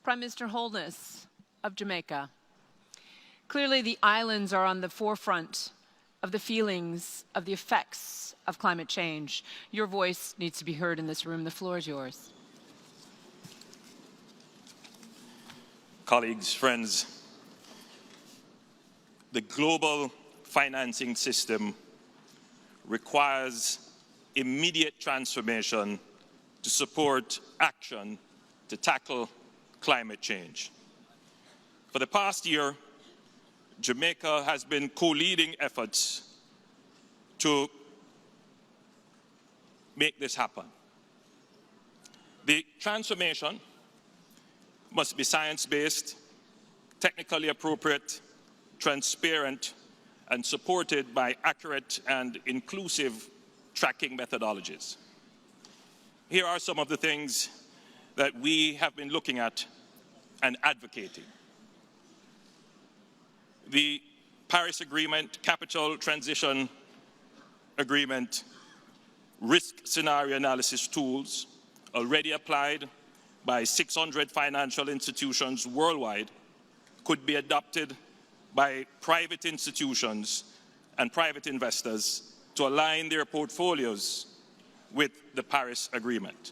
Prime Minister Holness of Jamaica. Clearly, the islands are on the forefront of the feelings of the effects of climate change. Your voice needs to be heard in this room. The floor is yours. Colleagues, friends, the global financing system requires immediate transformation to support action to tackle climate change. For the past year, Jamaica has been co-leading efforts to make this happen. The transformation must be science-based, technically appropriate, transparent, and supported by accurate and inclusive tracking methodologies. Here are some of the things that we have been looking at and advocating. The Paris Agreement, Capital Transition Agreement, risk scenario analysis tools already applied by 600 financial institutions worldwide could be adopted by private institutions and private investors to align their portfolios with the Paris Agreement.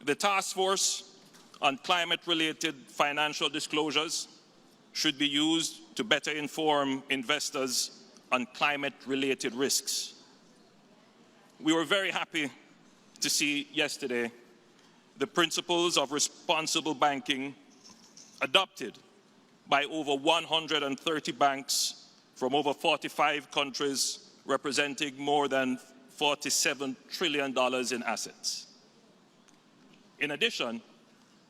The Task Force on Climate-Related Financial Disclosures should be used to better inform investors on climate-related risks. We were very happy to see yesterday the principles of responsible banking adopted by over 130 banks from over 45 countries, representing more than $47 trillion in assets. In addition,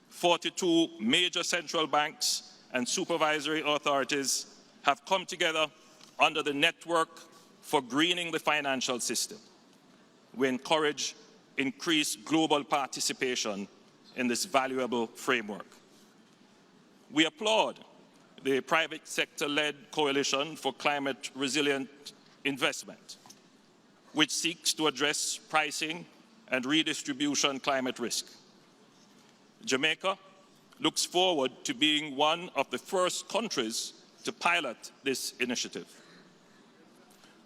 42 major central banks and supervisory authorities have come together under the Network for Greening the Financial System. We encourage increased global participation in this valuable framework. We applaud the private sector-led Coalition for Climate Resilient Investment, which seeks to address pricing and redistribution climate risk. Jamaica looks forward to being one of the first countries to pilot this initiative.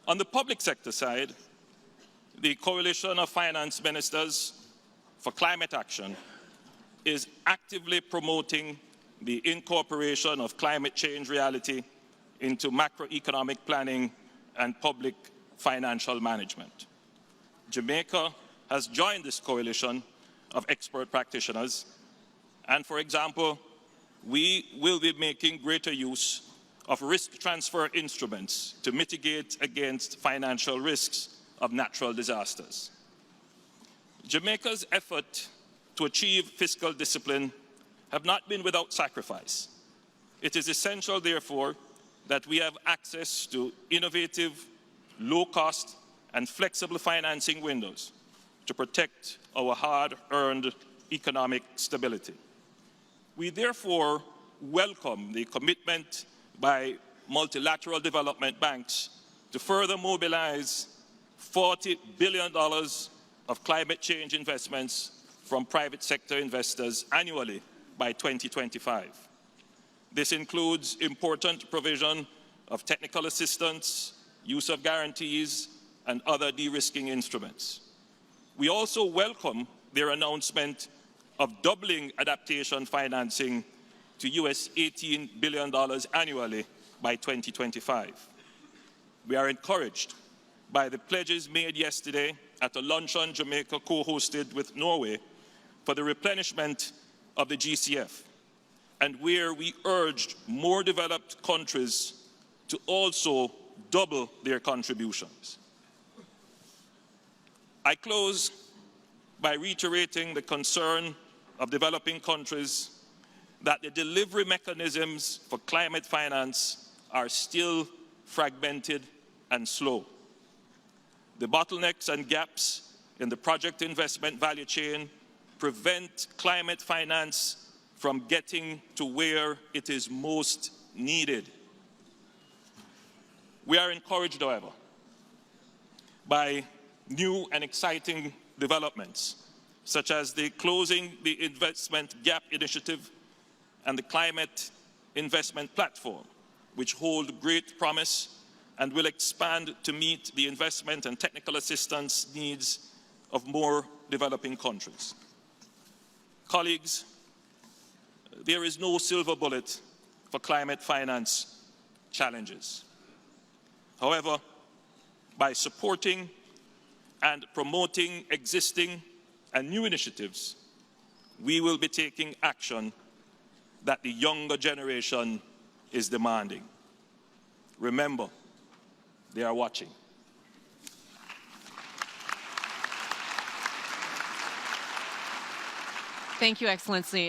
On the public sector side, the Coalition of Finance Ministers for Climate Action is actively promoting the incorporation of climate change reality into macroeconomic planning and public financial management. Jamaica has joined this coalition of expert practitioners, and for example, we will be making greater use of risk transfer instruments to mitigate against financial risks of natural disasters. Jamaica's effort to achieve fiscal discipline have not been without sacrifice. It is essential, therefore, that we have access to innovative, low-cost, and flexible financing windows to protect our hard-earned economic stability. We therefore welcome the commitment by multilateral development banks to further mobilize $40 billion of climate change investments from private sector investors annually by 2025. This includes important provision of technical assistance, use of guarantees, and other de-risking instruments. We also welcome their announcement of doubling adaptation financing to US $18 billion annually by 2025. We are encouraged by the pledges made yesterday at a luncheon Jamaica co-hosted with Norway for the replenishment of the GCF, and where we urged more developed countries to also double their contributions. I close by reiterating the concern of developing countries that the delivery mechanisms for climate finance are still fragmented and slow. The bottlenecks and gaps in the project investment value chain prevent climate finance from getting to where it is most needed. We are encouraged, however, by new and exciting developments, such as the Closing the Investment Gap Initiative and the Climate Investment Platform, which hold great promise and will expand to meet the investment and technical assistance needs of more developing countries. Colleagues, there is no silver bullet for climate finance challenges. However, by supporting and promoting existing and new initiatives, we will be taking action that the younger generation is demanding. Remember, they are watching. Thank you, Excellency.